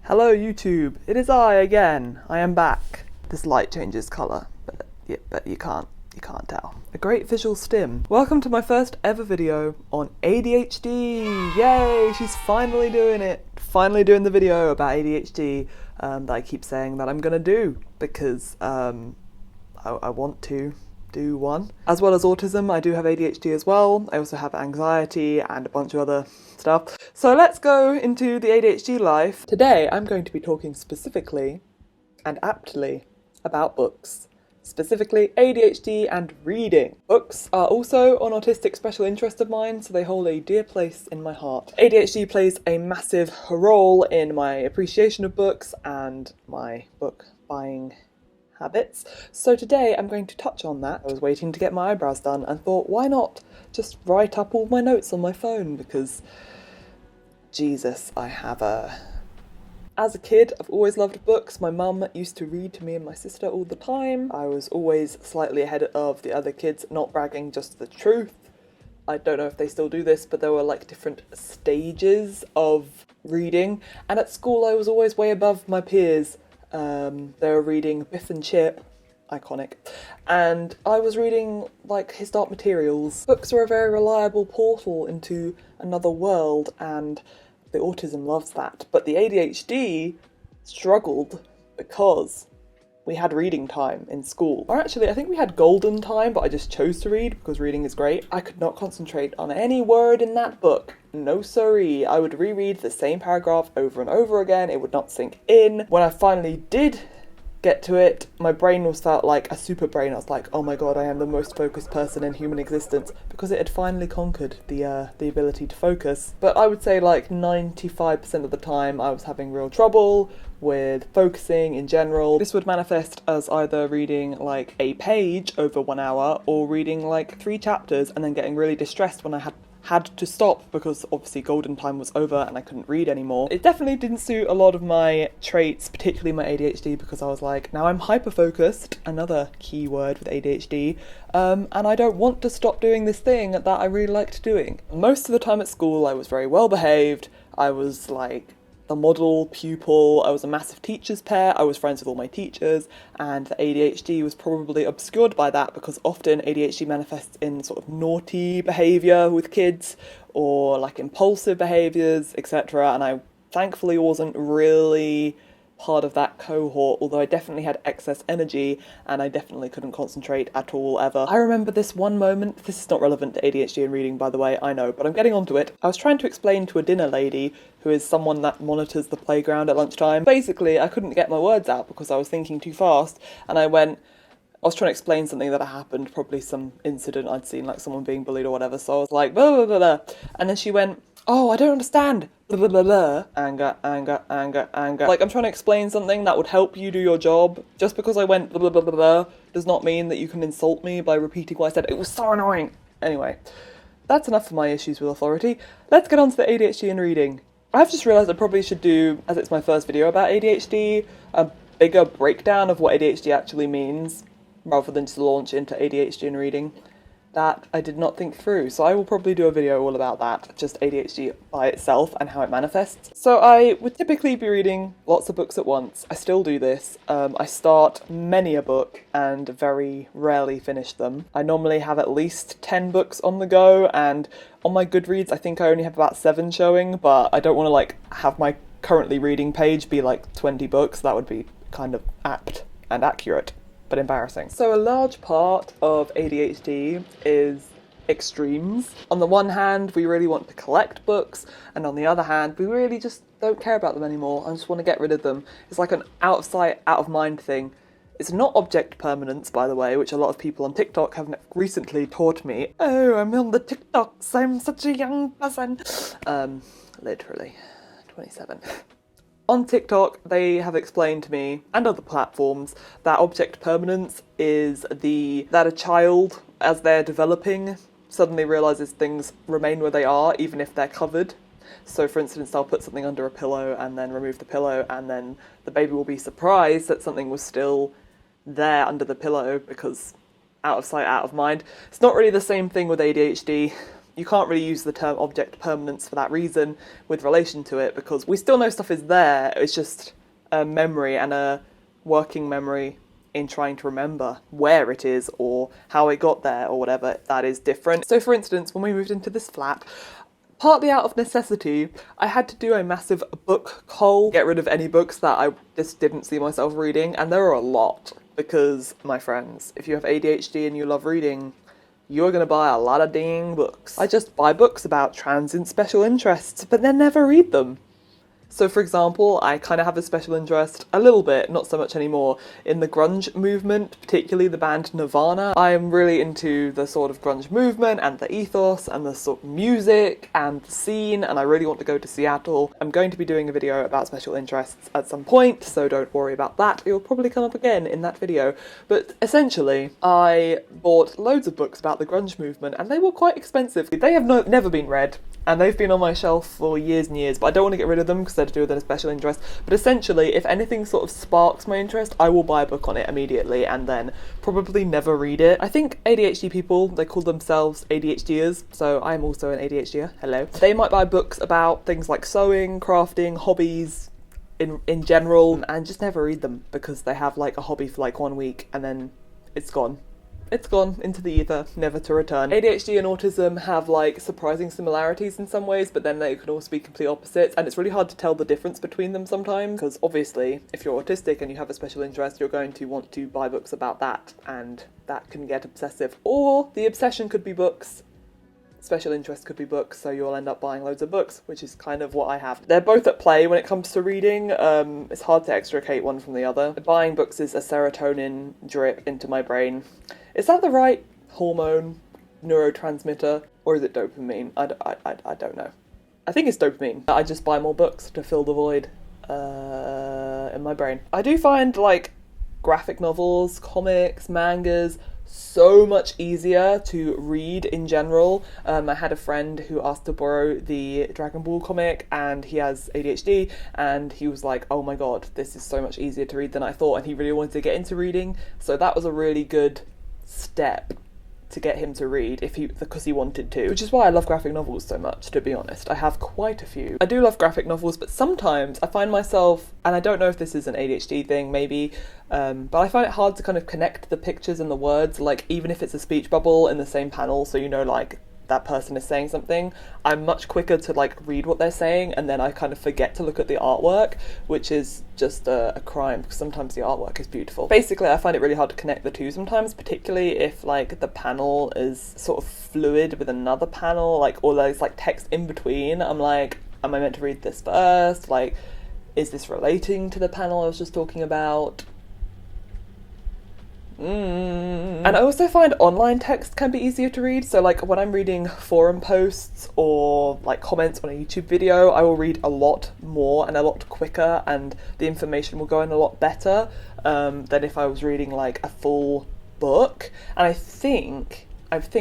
Hello YouTube, it is I again. I am back. This light changes colour, but you can't tell. A great visual stim. Welcome to my first ever video on ADHD. Yay, she's finally doing it. Finally doing the video about ADHD that I keep saying that I'm gonna do because I want to do one. As well as autism, I do have ADHD as well. I also have anxiety and a bunch of other stuff. So let's go into the ADHD life. Today I'm going to be talking specifically and aptly about books. Specifically ADHD and reading. Books are also an autistic special interest of mine, so they hold a dear place in my heart. ADHD plays a massive role in my appreciation of books and my book buying habits. So today I'm going to touch on that. I was waiting to get my eyebrows done and thought, why not just write up all my notes on my phone, because Jesus, as a kid, I've always loved books. My mum used to read to me and my sister all the time. I was always slightly ahead of the other kids, not bragging, just the truth. I don't know if they still do this, but there were like different stages of reading. And at school I was always way above my peers. They were reading Biff and Chip, iconic, and I was reading like his dark materials. Books are a very reliable portal into another world, and the autism loves that. But the ADHD struggled because we had reading time in school. Or actually, I think we had golden time, but I just chose to read because reading is great. I could not concentrate on any word in that book. No siree. I would reread the same paragraph over and over again. It would not sink in. When I finally did get to it, my brain felt like a super brain. I was like, oh my god, I am the most focused person in human existence, because it had finally conquered the ability to focus. But I would say like 95% of the time I was having real trouble with focusing in general. This would manifest as either reading like a page over 1 hour or reading like 3 chapters and then getting really distressed when I had to stop because obviously golden time was over and I couldn't read anymore. It definitely didn't suit a lot of my traits, particularly my ADHD, because I was like, now I'm hyper-focused, another key word with ADHD, and I don't want to stop doing this thing that I really liked doing. Most of the time at school I was very well behaved. I was like the model pupil, I was a massive teacher's pet, I was friends with all my teachers, and the ADHD was probably obscured by that because often ADHD manifests in sort of naughty behaviour with kids or like impulsive behaviours, etc. And I thankfully wasn't really part of that cohort, although I definitely had excess energy and I definitely couldn't concentrate at all ever. I remember this one moment, this is not relevant to ADHD and reading by the way, I know, but I'm getting onto it. I was trying to explain to a dinner lady, who is someone that monitors the playground at lunchtime. Basically, I couldn't get my words out because I was thinking too fast, and I was trying to explain something that had happened, probably some incident I'd seen, like someone being bullied or whatever, so I was like, blah, blah, blah, blah. And then she went, oh, I don't understand, blah, blah, blah, blah. Anger, anger, anger, anger. Like, I'm trying to explain something that would help you do your job. Just because I went blah, blah, blah, blah, blah, does not mean that you can insult me by repeating what I said. It was so annoying. Anyway, that's enough for my issues with authority. Let's get on to the ADHD and reading. I've just realised I probably should do, as it's my first video about ADHD, a bigger breakdown of what ADHD actually means, rather than just launch into ADHD and reading. That I did not think through, so I will probably do a video all about that, just ADHD by itself and how it manifests. So I would typically be reading lots of books at once. I still do this. I start many a book and very rarely finish them. I normally have at least 10 books on the go, and on my Goodreads I think I only have about 7 showing, but I don't want to like have my currently reading page be like 20 books. That would be kind of apt and accurate, but embarrassing. So a large part of ADHD is extremes. On the one hand, we really want to collect books, and on the other hand, we really just don't care about them anymore and just want to get rid of them. It's like an out of sight, out of mind thing. It's not object permanence, by the way, which a lot of people on TikTok have recently taught me. Oh, I'm on the TikToks, I'm such a young person. Literally, 27. On TikTok, they have explained to me, and other platforms, that object permanence is that a child, as they're developing, suddenly realises things remain where they are, even if they're covered. So for instance, they'll put something under a pillow and then remove the pillow, and then the baby will be surprised that something was still there under the pillow because out of sight, out of mind. It's not really the same thing with ADHD. you can't really use the term object permanence for that reason with relation to it, because we still know stuff is there, it's just a memory and a working memory in trying to remember where it is or how it got there or whatever, that is different. So for instance, when we moved into this flat, partly out of necessity, I had to do a massive book cull, get rid of any books that I just didn't see myself reading, and there are a lot, because, my friends, if you have ADHD and you love reading, you're going to buy a lot of dang books. I just buy books about transient special interests, but then never read them. So for example, I kind of have a special interest, a little bit, not so much anymore, in the grunge movement, particularly the band Nirvana. I am really into the sort of grunge movement and the ethos and the sort of music and the scene, and I really want to go to Seattle. I'm going to be doing a video about special interests at some point, so don't worry about that. It will probably come up again in that video. But essentially, I bought loads of books about the grunge movement, and they were quite expensive. They have never been read, and they've been on my shelf for years and years, but I don't want to get rid of them because they're to do with a special interest. But essentially, if anything sort of sparks my interest, I will buy a book on it immediately and then probably never read it. I think ADHD people, they call themselves ADHDers, so I'm also an ADHDer, hello. They might buy books about things like sewing, crafting, hobbies in general, and just never read them because they have like a hobby for like 1 week and then it's gone. It's gone into the ether, never to return. ADHD and autism have like surprising similarities in some ways, but then they can also be complete opposites, and it's really hard to tell the difference between them sometimes, because obviously if you're autistic and you have a special interest, you're going to want to buy books about that, and that can get obsessive. Or the obsession could be books, special interest could be books, so you'll end up buying loads of books, which is kind of what I have. They're both at play when it comes to reading. It's hard to extricate one from the other. Buying books is a serotonin drip into my brain. Is that the right hormone, neurotransmitter, or is it dopamine? I don't know. I think it's dopamine. I just buy more books to fill the void in my brain. I do find like graphic novels, comics, mangas so much easier to read in general. I had a friend who asked to borrow the Dragon Ball comic, and he has ADHD, and he was like, oh my god, this is so much easier to read than I thought, and he really wanted to get into reading, so that was a really good step to get him to read because he wanted to, which is why I love graphic novels so much, to be honest. I have quite a few. I do love graphic novels, but sometimes I find myself, and I don't know if this is an ADHD thing, maybe, but I find it hard to kind of connect the pictures and the words, like even if it's a speech bubble in the same panel, so you know like that person is saying something, I'm much quicker to like read what they're saying, and then I kind of forget to look at the artwork, which is just a crime, because sometimes the artwork is beautiful. Basically, I find it really hard to connect the two sometimes, particularly if like the panel is sort of fluid with another panel, like, or there's like text in between. I'm like, am I meant to read this first? Like, is this relating to the panel I was just talking about? And I also find online text can be easier to read, so like when I'm reading forum posts or like comments on a YouTube video, I will read a lot more and a lot quicker, and the information will go in a lot better than if I was reading like a full book. And I think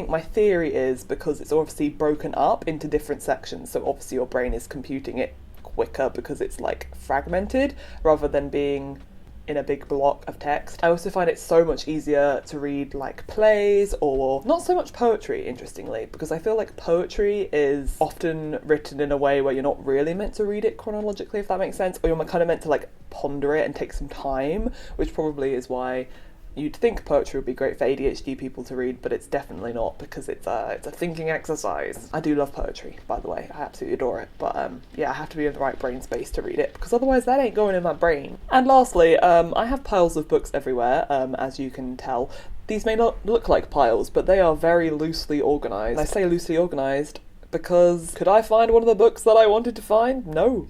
my theory is because it's obviously broken up into different sections, so obviously your brain is computing it quicker because it's like fragmented rather than being in a big block of text. I also find it so much easier to read like plays, or not so much poetry, interestingly, because I feel like poetry is often written in a way where you're not really meant to read it chronologically, if that makes sense, or you're kind of meant to like ponder it and take some time, which probably is why you'd think poetry would be great for ADHD people to read, but it's definitely not, because it's a thinking exercise. I do love poetry, by the way. I absolutely adore it. But yeah, I have to be in the right brain space to read it, because otherwise that ain't going in my brain. And lastly, I have piles of books everywhere, as you can tell. These may not look like piles, but they are very loosely organised. And I say loosely organised because could I find one of the books that I wanted to find? No.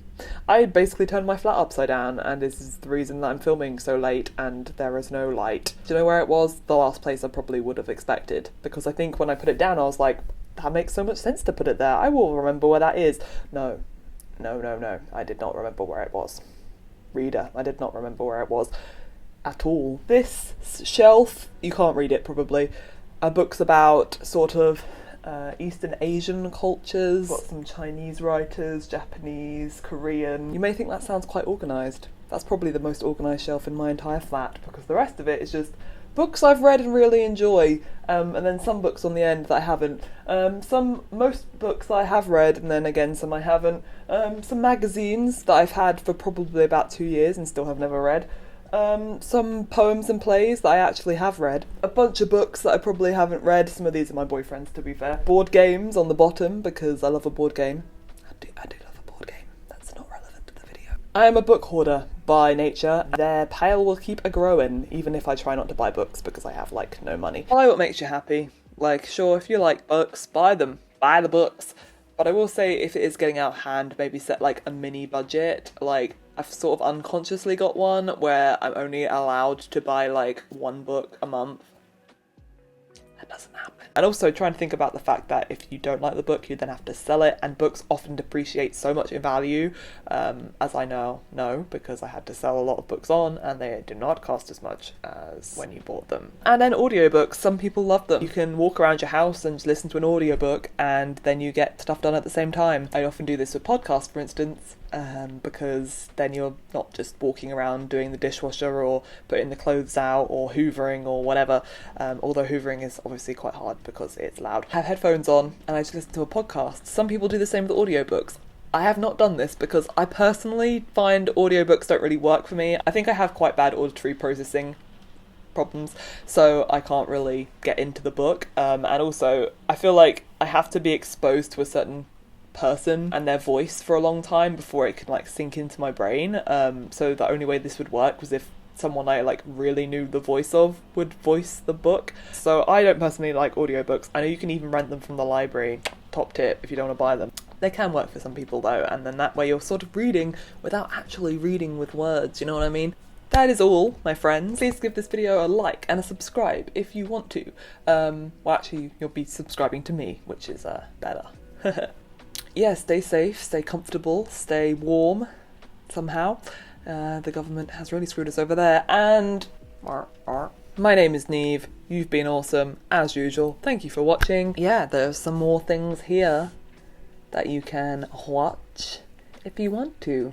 I basically turned my flat upside down, and this is the reason that I'm filming so late and there is no light. Do you know where it was? The last place I probably would have expected, because I think when I put it down I was like, that makes so much sense to put it there. I will remember where that is. No. I did not remember where it was. Reader, I did not remember where it was at all. This shelf, you can't read it probably, are books about sort of Eastern Asian cultures. Got some Chinese writers, Japanese, Korean. You may think that sounds quite organised. That's probably the most organised shelf in my entire flat, because the rest of it is just Books I've read and really enjoy, and then some books on the end that I haven't. Most books I have read, and then again some I haven't. Some magazines that I've had for probably about 2 years and still have never read. Some poems and plays that I actually have read. A bunch of books that I probably haven't read. Some of these are my boyfriend's, to be fair. Board games on the bottom, because I love a board game. I do love a board game. That's not relevant to the video. I am a book hoarder by nature. Their pile will keep a-growing, even if I try not to buy books, because I have, like, no money. Buy what makes you happy. Like, sure, if you like books, buy them. Buy the books. But I will say, if it is getting out of hand, maybe set, like, a mini budget. Like, I've sort of unconsciously got one where I'm only allowed to buy, like, 1 book a month. That doesn't happen. And also trying to think about the fact that if you don't like the book, you then have to sell it, and books often depreciate so much in value, as I now know, because I had to sell a lot of books on, and they do not cost as much as when you bought them. And then audiobooks, some people love them. You can walk around your house and just listen to an audiobook, and then you get stuff done at the same time. I often do this with podcasts, for instance, because then you're not just walking around doing the dishwasher or putting the clothes out or hoovering or whatever, although hoovering is obviously quite hard because it's loud. I have headphones on and I just listen to a podcast. Some people do the same with audiobooks. I have not done this because I personally find audiobooks don't really work for me. I think I have quite bad auditory processing problems, so I can't really get into the book, and also I feel like I have to be exposed to a certain person and their voice for a long time before it can, like, sink into my brain, so the only way this would work was if someone I, like, really knew the voice of would voice the book. So I don't personally like audiobooks. I know you can even rent them from the library. Top tip if you don't want to buy them. They can work for some people though, and then that way you're sort of reading without actually reading with words, you know what I mean? That is all, my friends. Please give this video a like and a subscribe if you want to. Well, actually, you'll be subscribing to me, which is better. Yeah, stay safe, stay comfortable, stay warm somehow. The government has really screwed us over there, and my name is Neve. You've been awesome, as usual. Thank you for watching. Yeah, there's some more things here that you can watch if you want to.